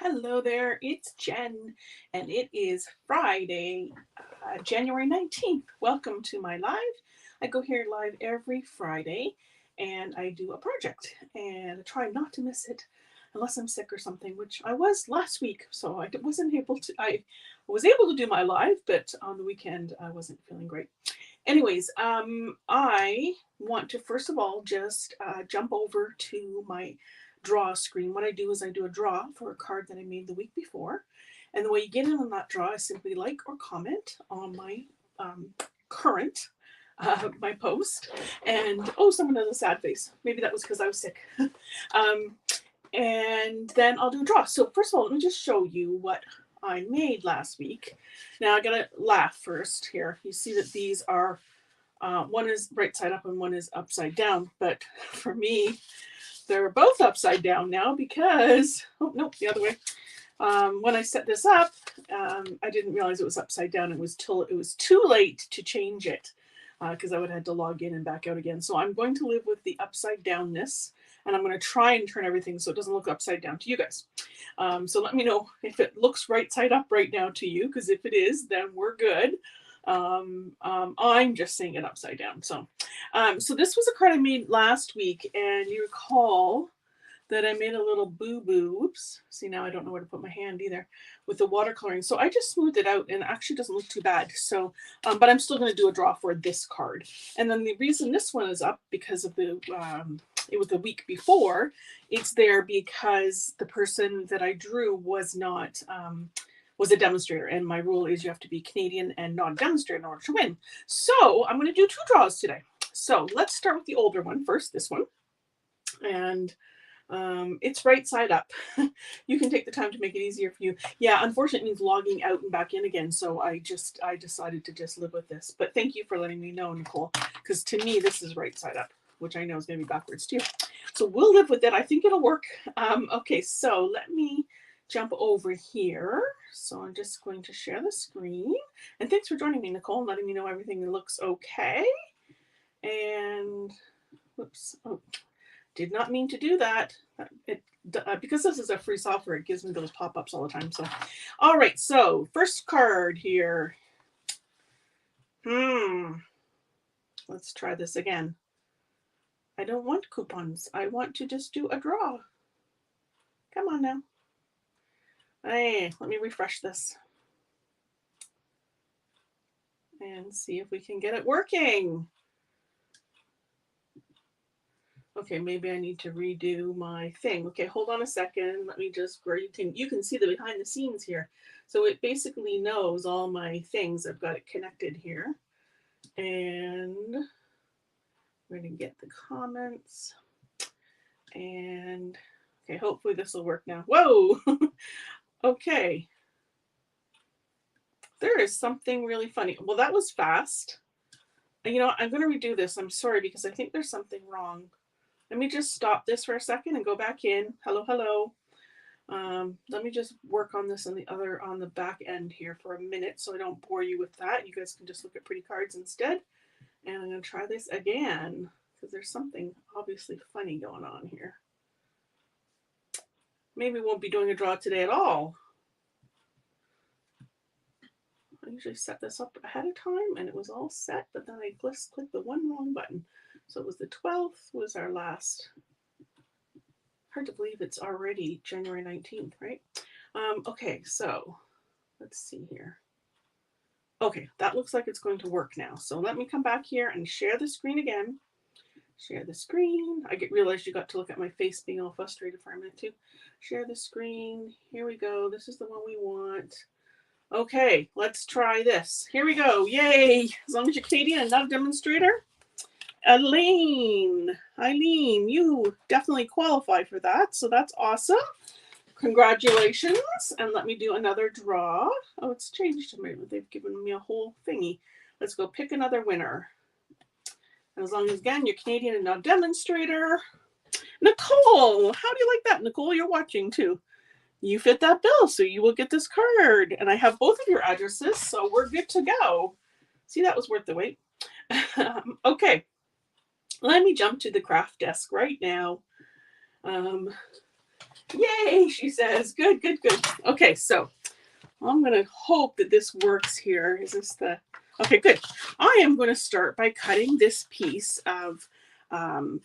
Hello there, it's Jen, and it is Friday, January 19th. Welcome to my live. I go here live every Friday and I do a project, and I try not to miss it unless I'm sick or something, which I was last week, so I wasn't able to. I was able to do my live, but on the weekend I wasn't feeling great. Anyways, I want to first of all just jump over to my draw screen. What I do is I do a draw for a card that I made the week before. And the way you get in on that draw is simply like or comment on my current my post. And oh, someone has a sad face. Maybe that was because I was sick. um, and then I'll do a draw. So first of all, let me just show you what I made last week. Now I gotta laugh first here. You see that these are one is right side up and one is upside down. But for me, they're both upside down now because oh nope, the other way. When I set this up, I didn't realize it was upside down. It was too late to change it because I would have had to log in and back out again. So I'm going to live with the upside downness, and I'm going to try and turn everything so it doesn't look upside down to you guys. So let me know if it looks right side up right now to you, because if it is, then we're good. I'm just seeing it upside down. So this was a card I made last week, and you recall that I made a little boo-boo. Oops. See, now I don't know where to put my hand either with the watercoloring. So I just smoothed it out, and it actually doesn't look too bad. So, but I'm still going to do a draw for this card. And then the reason this one is up because of the, it was the week before, it's there because the person that I drew was not, was a demonstrator, and my rule is you have to be Canadian and not a demonstrator in order to win. So I'm going to do two draws today. So let's start with the older one first, this one. And it's right side up. You can take the time to make it easier for you. Yeah, unfortunately, it means logging out and back in again. So I decided to just live with this. But thank you for letting me know, Nicole, because to me, this is right side up, which I know is going to be backwards too. So we'll live with it. I think it'll work. Okay, so let me jump over here. So I'm just going to share the screen. And thanks for joining me, Nicole, and letting me know everything looks okay. And whoops. Oh, did not mean to do that. Because this is a free software, it gives me those pop-ups all the time. So, all right. So first card here. Let's try this again. I don't want coupons. I want to just do a draw. Come on now. Hey, let me refresh this and see if we can get it working. Okay, maybe I need to redo my thing. Okay, hold on a second. Let me just, where you can see the behind the scenes here. So it basically knows all my things. I've got it connected here. And we're going to get the comments. And okay, hopefully this will work now. Whoa! Okay. There is something really funny. Well, that was fast. You know, I'm going to redo this. I'm sorry, because I think there's something wrong. Let me just stop this for a second and go back in. Hello, hello. Let me just work on this on the back end here for a minute so I don't bore you with that. You guys can just look at pretty cards instead. And I'm going to try this again because there's something obviously funny going on here. Maybe we won't be doing a draw today at all. I usually set this up ahead of time and it was all set, but then I just clicked the one wrong button. So it was the 12th was our last. Hard to believe it's already January 19th, right? Okay, so let's see here. Okay, that looks like it's going to work now. So let me come back here and share the screen again. Share the screen. I realized you got to look at my face being all frustrated for a minute too. Share the screen. Here we go. This is the one we want. Okay, let's try this. Here we go. Yay! As long as you're Canadian and not a demonstrator. Eileen, you definitely qualify for that, so that's awesome. Congratulations. And let me do another draw. Oh, it's changed. They've given me a whole thingy. Let's go pick another winner. And as long as, again, you're Canadian and not a demonstrator. Nicole, how do you like that? Nicole, you're watching too. You fit that bill, so you will get this card. And I have both of your addresses, so we're good to go. See, that was worth the wait. Okay. Let me jump to the craft desk right now. Yay, she says. Good, good, good. Okay, so I'm going to hope that this works here. Is this the... Okay, good. I am going to start by cutting this piece of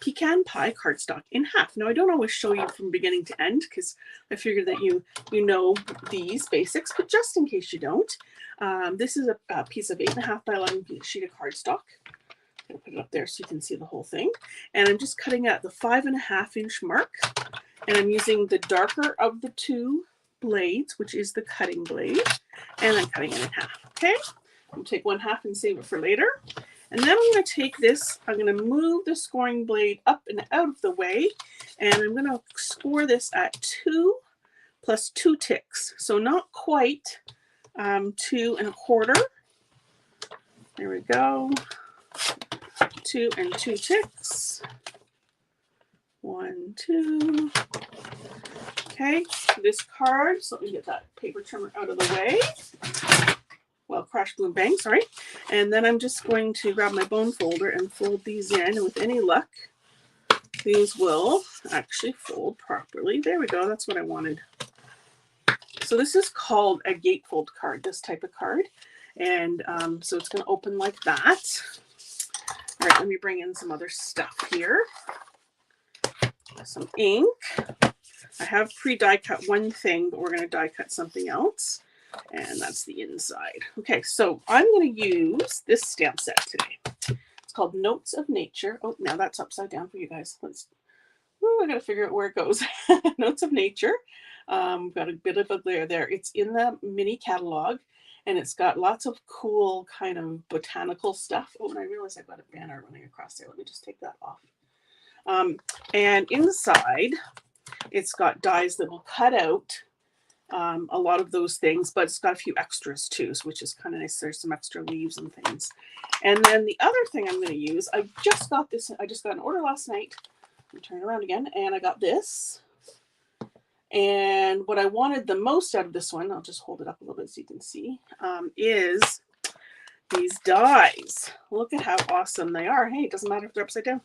pecan pie cardstock in half. Now, I don't always show you from beginning to end because I figure that you know these basics, but just in case you don't, this is a piece of 8.5 by 11 sheet of cardstock. I'm going to put it up there so you can see the whole thing. And I'm just cutting at the 5.5-inch mark. And I'm using the darker of the two blades, which is the cutting blade, and I'm cutting it in half. Okay, I'm going to take 1/2 and save it for later. And then I'm going to take this, I'm going to move the scoring blade up and out of the way, and I'm going to score this at 2 plus 2 ticks. So not quite 2 1/4. There we go. 2 and 2 ticks. 1, 2. Okay, this card, so let me get that paper trimmer out of the way. Well, crash, boom, bang, sorry. And then I'm just going to grab my bone folder and fold these in. And with any luck, these will actually fold properly. There we go, that's what I wanted. So this is called a gatefold card, this type of card. And so it's going to open like that. All right, let me bring in some other stuff here. Some ink. I have pre-die cut one thing, but we're going to die cut something else. And that's the inside. Okay, so I'm going to use this stamp set today. It's called Notes of Nature. Oh, now that's upside down for you guys. I got to figure out where it goes. Notes of Nature. Got a bit of a glare there. It's in the mini catalog, and it's got lots of cool kind of botanical stuff. Oh, and I realized I've got a banner running across there. Let me just take that off. And inside, it's got dies that will cut out a lot of those things, but it's got a few extras too, which is kind of nice. There's some extra leaves and things. And then the other thing I'm going to use, I just got an order last night. Let me turn it around again, and I got this. And what I wanted the most out of this one, I'll just hold it up a little bit so you can see, is these dies. Look at how awesome they are. Hey, it doesn't matter if they're upside down.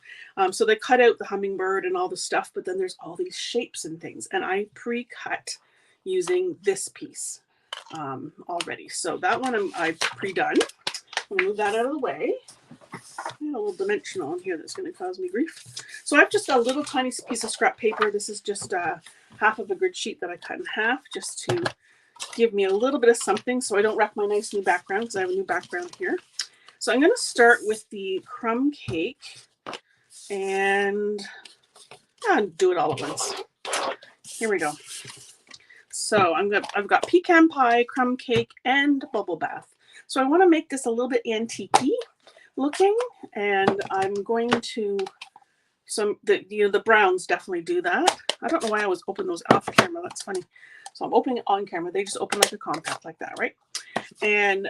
So they cut out the hummingbird and all the stuff, but then there's all these shapes and things. And I pre-cut using this piece already. So that one I've pre-done. I'm gonna move that out of the way. I have a little dimensional in here that's going to cause me grief. So I've just got a little tiny piece of scrap paper. This is just half of a grid sheet that I cut in half just to give me a little bit of something so I don't wreck my nice new background, because I have a new background here. So I'm going to start with the crumb cake and do it all at once. Here we go. So I've got pecan pie, crumb cake, and bubble bath. So I want to make this a little bit antique-y looking, and I'm going to the browns definitely do that. I don't know why I always open those off camera. That's funny. So I'm opening it on camera. They just open like a compact like that, right? And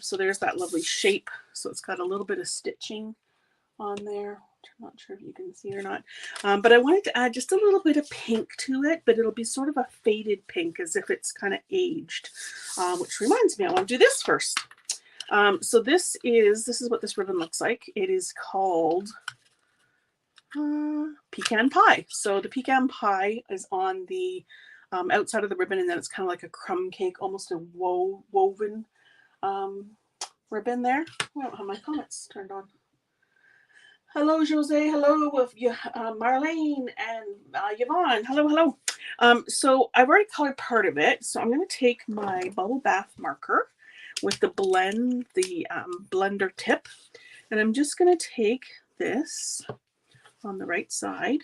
so there's that lovely shape. So it's got a little bit of stitching on there. I'm not sure if you can see or not. But I wanted to add just a little bit of pink to it, but it'll be sort of a faded pink as if it's kind of aged, which reminds me, I want to do this first. So this is what this ribbon looks like. It is called pecan pie. So the pecan pie is on the outside of the ribbon, and then it's kind of like a crumb cake, almost a woven ribbon there. I don't have my comments turned on. Hello, Jose. Hello, Marlene and Yvonne. Hello, hello. So I've already colored part of it. So I'm going to take my bubble bath marker with the blender tip, and I'm just going to take this on the right side,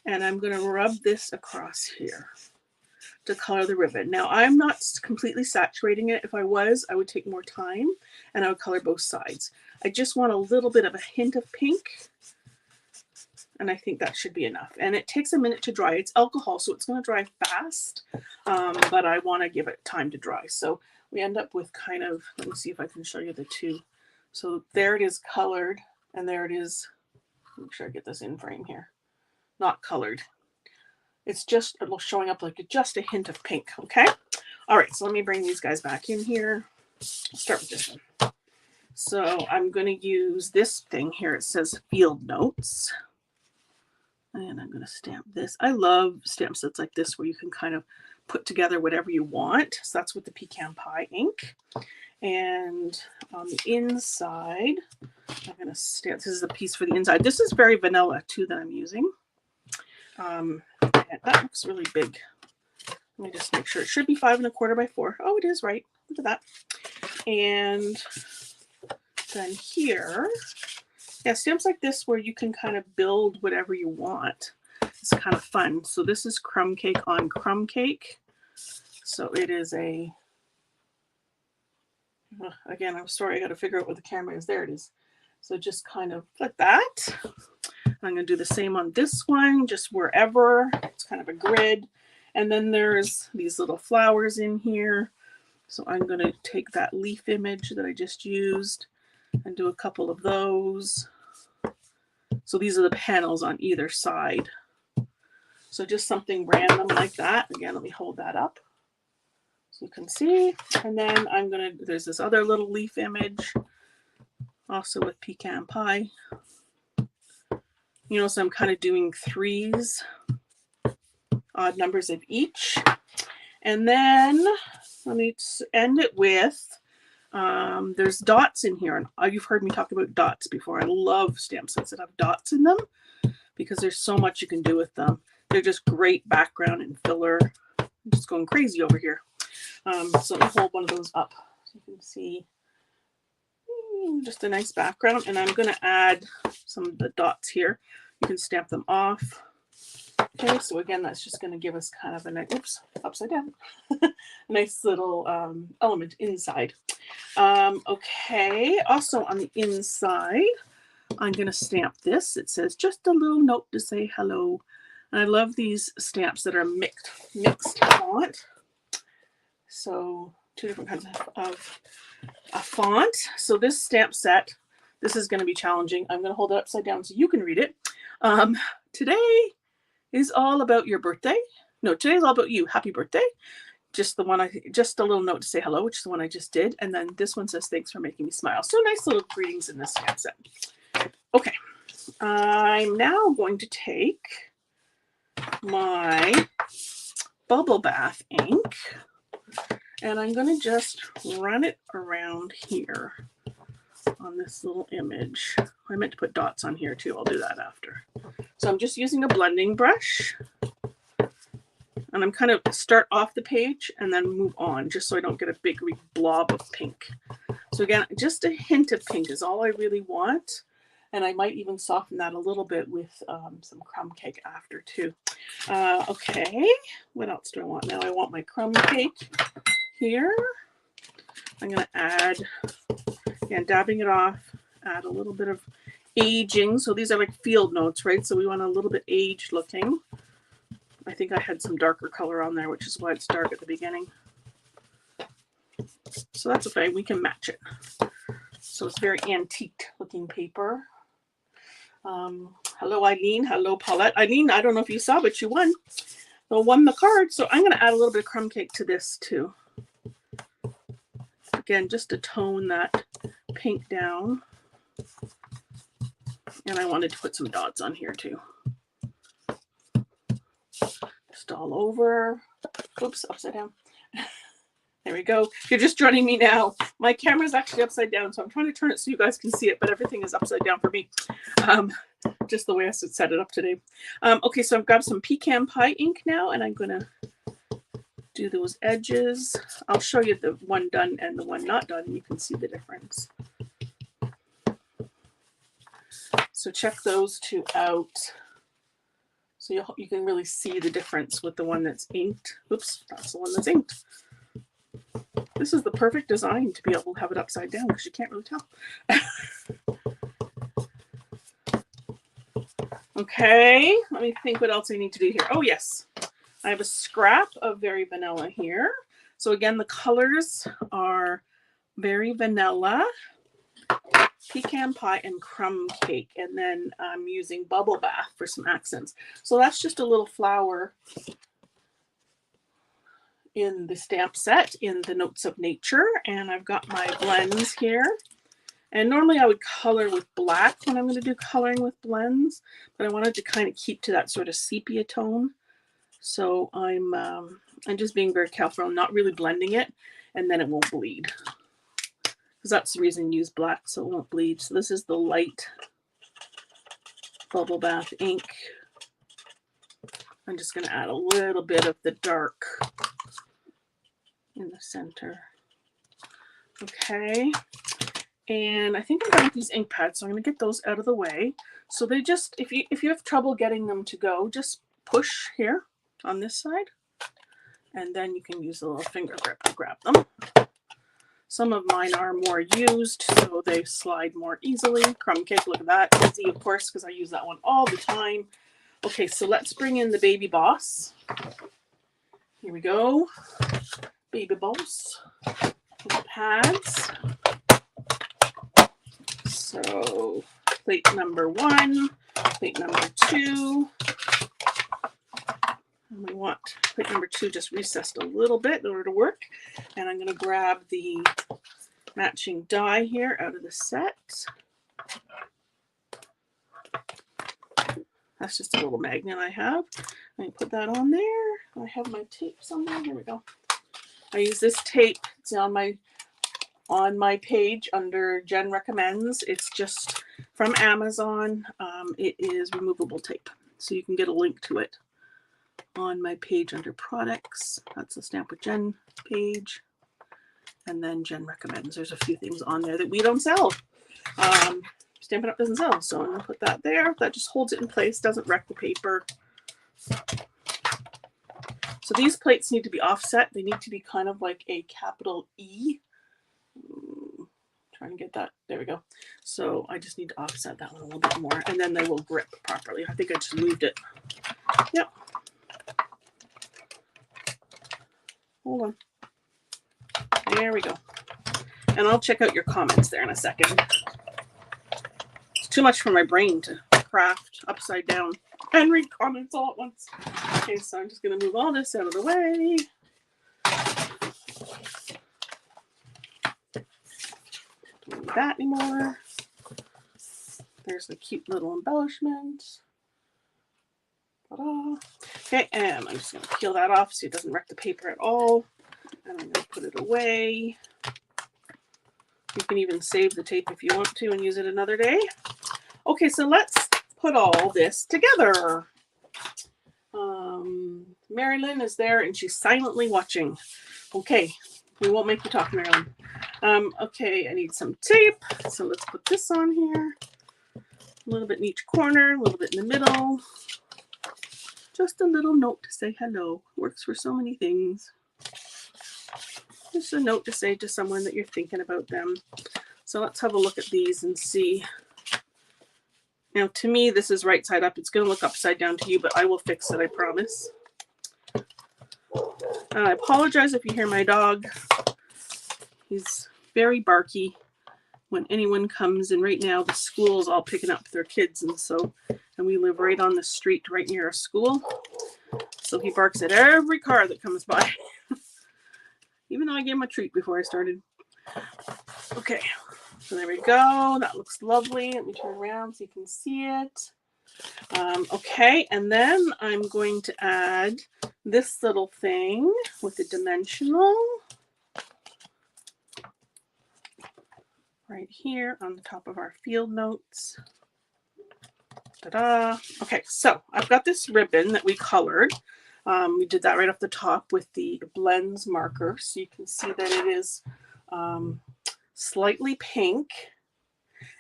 and I'm going to rub this across here to color the ribbon. Now, I'm not completely saturating it. If I was, I would take more time and I would color both sides. I just want a little bit of a hint of pink, and I think that should be enough. And it takes a minute to dry. It's alcohol, so it's going to dry fast, but I want to give it time to dry. So we end up with kind of, let me see if I can show you the two. So there it is colored, and there it is. Make sure I get this in frame here. Not colored. It's just showing up like just a hint of pink. Okay. All right. So let me bring these guys back in here. I'll start with this one. So I'm going to use this thing here. It says Field Notes. And I'm going to stamp this. I love stamp sets like this where you can kind of put together whatever you want. So that's with the pecan pie ink. And on the inside, I'm going to stamp. This is a piece for the inside. This is very vanilla too that I'm using. And that looks really big. Let me just make sure. It should be 5 1/4 by 4. Oh, it is right. Look at that. And then here, yeah, stamps like this where you can kind of build whatever you want. It's kind of fun. So this is crumb cake on crumb cake. So it is a, again, I'm sorry, I got to figure out where the camera is. There it is. So just kind of like that. I'm going to do the same on this one, just wherever. It's kind of a grid. And then there's these little flowers in here. So I'm going to take that leaf image that I just used and do a couple of those. So these are the panels on either side. So just something random like that. Again, let me hold that up so you can see. And then I'm going to, there's this other little leaf image also with pecan pie. You know, so I'm kind of doing 3s, odd numbers of each. And then let me end it with, there's dots in here. And you've heard me talk about dots before. I love stamp sets that have dots in them because there's so much you can do with them. They're just great background and filler. I'm just going crazy over here. So let me hold one of those up so you can see just a nice background. And I'm going to add some of the dots here. You can stamp them off. Okay, so again, that's just going to give us kind of a nice, oops, upside down, nice little element inside. Okay, also on the inside, I'm going to stamp this. It says just a little note to say hello. And I love these stamps that are mixed font. So 2 different kinds of a font. So this stamp set, this is going to be challenging. I'm going to hold it upside down so you can read it. Today is all about your birthday. No, today's all about you. Happy birthday. Just the one just a little note to say hello, which is the one I just did. And then this one says thanks for making me smile. So nice little greetings in this stamp set. Okay. I'm now going to take my bubble bath ink and I'm going to just run it around here on this little image. I meant to put dots on here too. I'll do that after. So I'm just using a blending brush and I'm kind of start off the page and then move on just so I don't get a big blob of pink. So again, just a hint of pink is all I really want. And I might even soften that a little bit with some crumb cake after too. Okay, what else do I want now? I want my crumb cake here. I'm going to add, again, dabbing it off, add a little bit of aging. So these are like field notes, right? So we want a little bit aged looking. I think I had some darker color on there, which is why it's dark at the beginning. So that's okay. We can match it. So it's very antique looking paper. Hello, Eileen. Hello, Paulette. Eileen, I don't know if you saw, but you won. So won the card. So I'm going to add a little bit of crumb cake to this too. Again, just to tone that pink down. And I wanted to put some dots on here too. Just all over. Oops, upside down. There we go. If you're just joining me now, my camera's actually upside down, so I'm trying to turn it so you guys can see it, but everything is upside down for me. Just the way I set it up today. Okay, so I've got some pecan pie ink now, and I'm going to do those edges. I'll show you the one done and the one not done, and you can see the difference. So check those two out. So you can really see the difference with the one that's inked. Oops, that's the one that's inked. This is the perfect design to be able to have it upside down because you can't really tell. Okay, let me think what else I need to do here. Oh yes, I have a scrap of Very Vanilla here. So again, the colors are Very Vanilla, pecan pie, and crumb cake. And then I'm using Bubble Bath for some accents. So that's just a little flower in the stamp set in the Notes of Nature. And I've got my blends here. And normally I would color with black when I'm going to do coloring with blends, but I wanted to kind of keep to that sort of sepia tone. So I'm just being very careful. I'm not really blending it, and then it won't bleed. Because that's the reason you use black, so it won't bleed. So this is the light Bubble Bath ink. I'm just going to add a little bit of the dark in the center. Okay. And I think I'm done with these ink pads, so I'm going to get those out of the way. So they just, if you have trouble getting them to go, just push here on this side, and then you can use a little finger grip to grab them. Some of mine are more used, so they slide more easily. Crumb cake, look at that. Easy, of course, because I use that one all the time. Okay, so let's bring in the Baby Boss. Here we go. Baby Boss. The pads. So plate number 1, plate number 2. And we want plate number 2 just recessed a little bit in order to work. And I'm going to grab the matching die here out of the set. That's just a little magnet I have. I put that on there. I have my tape somewhere. Here we go. I use this tape. It's on my page under Jen Recommends. It's just from Amazon. It is removable tape, so you can get a link to it on my page under products. That's the Stamp with Jen page. And then Jen Recommends. There's a few things on there that we don't sell. Stampin' Up! Doesn't sell, so I'm going to put that there. That just holds it in place, doesn't wreck the paper. So these plates need to be offset. They need to be kind of like a capital E. Trying to get that. There we go. So I just need to offset that one a little bit more, and then they will grip properly. I think I just moved it. Yep. Hold on. There we go. And I'll check out your comments there in a second. It's too much for my brain to craft upside down and read comments all at once. Okay, so I'm just going to move all this out of the way. Don't need that anymore. There's the cute little embellishment. Ta-da. Okay, and I'm just going to peel that off so it doesn't wreck the paper at all. And I'm going to put it away. You can even save the tape if you want to and use it another day. Okay, so let's put all this together. Marilyn is there and she's silently watching. Okay, we won't make you talk, Marilyn. Okay, I need some tape. So let's put this on here. A little bit in each corner, a little bit in the middle. Just a little note to say hello. Works for so many things. Just a note to say to someone that you're thinking about them. So let's have a look at these and see. Now, to me, this is right side up. It's going to look upside down to you, but I will fix it, I promise. I apologize if you hear my dog. He's very barky when anyone comes, and right now the school's all picking up their kids, and we live right on the street right near a school. So he barks at every car that comes by. Even though I gave him a treat before I started. Okay, so there we go. That looks lovely. Let me turn around so you can see it. Okay, and then I'm going to add this little thing with the dimensional right here on the top of our field notes. Ta-da! Okay, so I've got this ribbon that we colored. We did that right off the top with the blends marker, so you can see that it is slightly pink.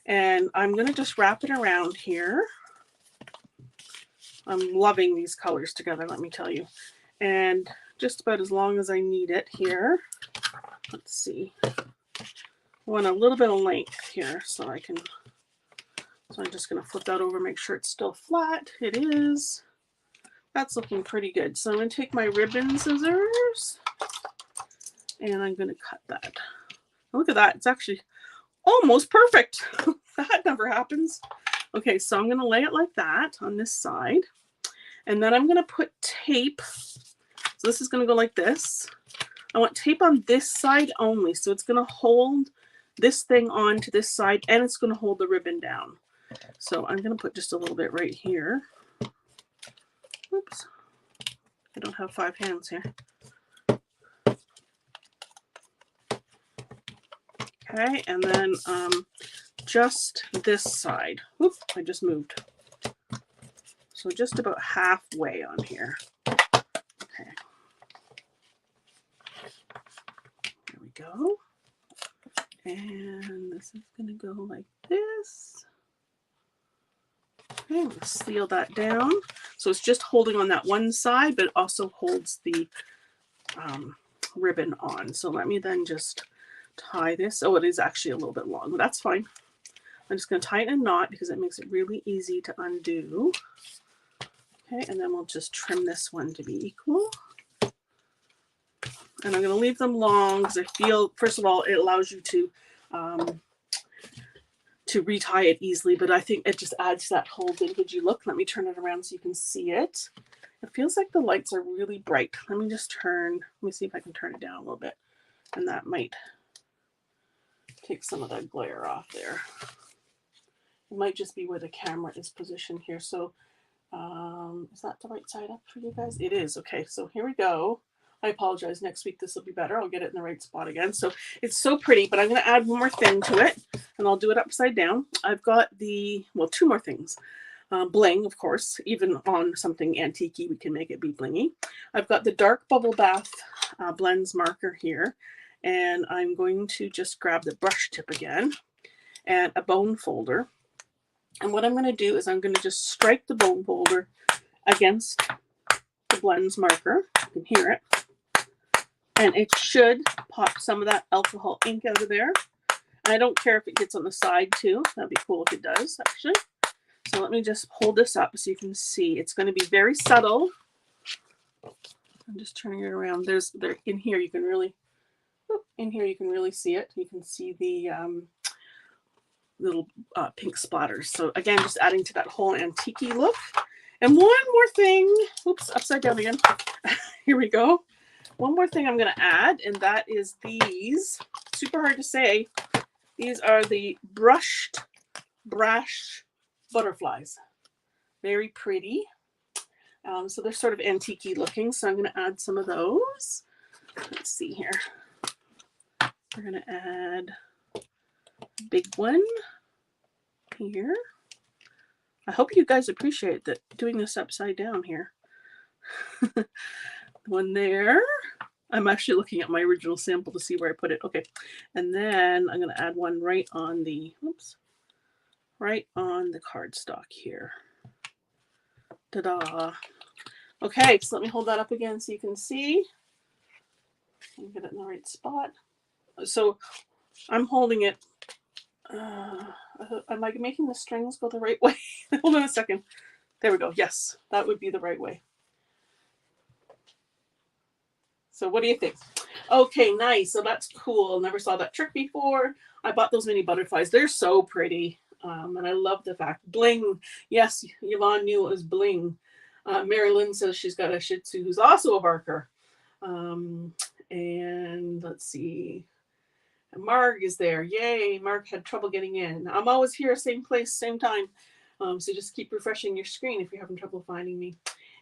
And I'm going to just wrap it around here. I'm loving these colors together, let me tell you. And just about as long as I need it here. Let's see. I want a little bit of length here so I can. So I'm just going to flip that over, make sure it's still flat. It is. That's looking pretty good. So I'm going to take my ribbon scissors and I'm going to cut that. Look at that. It's actually almost perfect. That never happens. Okay, so I'm going to lay it like that on this side. And then I'm going to put tape. So this is going to go like this. I want tape on this side only. So it's going to hold this thing on to this side, and it's going to hold the ribbon down. So I'm going to put just a little bit right here. Oops. I don't have 5 hands here. Okay, and then just this side. Oops, I just moved. So just about halfway on here. Okay. There we go. And this is going to go like this. Okay, we'll seal that down. So it's just holding on that one side, but it also holds the ribbon on. So let me then just tie this. Oh, it is actually a little bit long, but that's fine. I'm just going to tie it in a knot because it makes it really easy to undo. Okay, and then we'll just trim this one to be equal. And I'm going to leave them long because I feel, first of all, it allows you to retie it easily, but I think it just adds that whole vintagey look. Let me turn it around so you can see it. It feels like the lights are really bright. Let me see if I can turn it down a little bit, and that might take some of that glare off there. It might just be where the camera is positioned here. So is that the right side up for you guys? It is. Okay, so here we go. I apologize. Next week this will be better. I'll get it in the right spot again. So it's so pretty, but I'm going to add one more thing to it, and I'll do it upside down. I've got two more things. Bling, of course. Even on something antique-y, we can make it be blingy. I've got the Dark Bubble Bath Blends marker here, and I'm going to just grab the brush tip again and a bone folder. And what I'm going to do is I'm going to just strike the bone folder against the blends marker. You can hear it. And it should pop some of that alcohol ink out of there. And I don't care if it gets on the side too. That'd be cool if it does, actually. So let me just hold this up so you can see. It's going to be very subtle. I'm just turning it around. In here you can really see it. You can see the little pink splatters. So again, just adding to that whole antique-y look. And one more thing. Oops, upside down again. Here we go. One more thing I'm going to add, and that is these. Super hard to say. These are the brushed brash butterflies. Very pretty. So they're sort of antique-y looking. So I'm going to add some of those. Let's see here. We're going to add a big one here. I hope you guys appreciate that doing this upside down here. One there. I'm actually looking at my original sample to see where I put it. Okay. And then I'm going to add one right on the cardstock here. Ta-da. Okay, so let me hold that up again so you can see. And get it in the right spot. So I'm holding it. Am I making the strings go the right way? Hold on a second. There we go. Yes, that would be the right way. So what do you think? Okay, nice. So that's cool. Never saw that trick before. I bought those mini butterflies. They're so pretty. And I love the fact. Bling. Yes, Yvonne knew it was bling. Mary Lynn says she's got a Shih Tzu who's also a barker. And let's see. Marg is there. Yay. Marg had trouble getting in. I'm always here, same place, same time. So just keep refreshing your screen if you're having trouble finding me.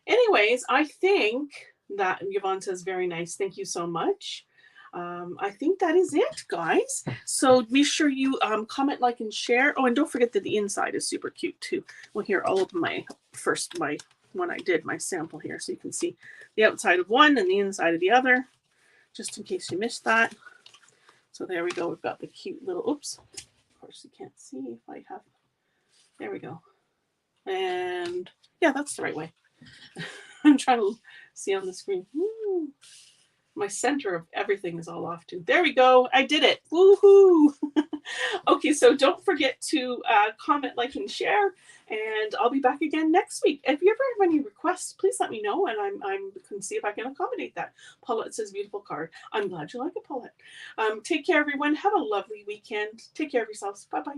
Anyways, I think that Yvonne says very nice. Thank you so much. I think that is it, guys. So be sure you comment, like, and share. Oh, and don't forget that the inside is super cute too. Well, here I'll open my one I did, my sample here, so you can see the outside of one and the inside of the other, just in case you missed that. So there we go. We've got the cute little, oops. Of course you can't see if I have, there we go. And yeah, that's the right way. I'm trying to see on the screen. Woo. My center of everything is all off too. There we go. I did it. Woohoo. Okay, so don't forget to comment, like, and share. And I'll be back again next week. If you ever have any requests, please let me know, and I can see if I can accommodate that. Paulette says, beautiful card. I'm glad you like it, Paulette. Take care, everyone. Have a lovely weekend. Take care of yourselves. Bye-bye.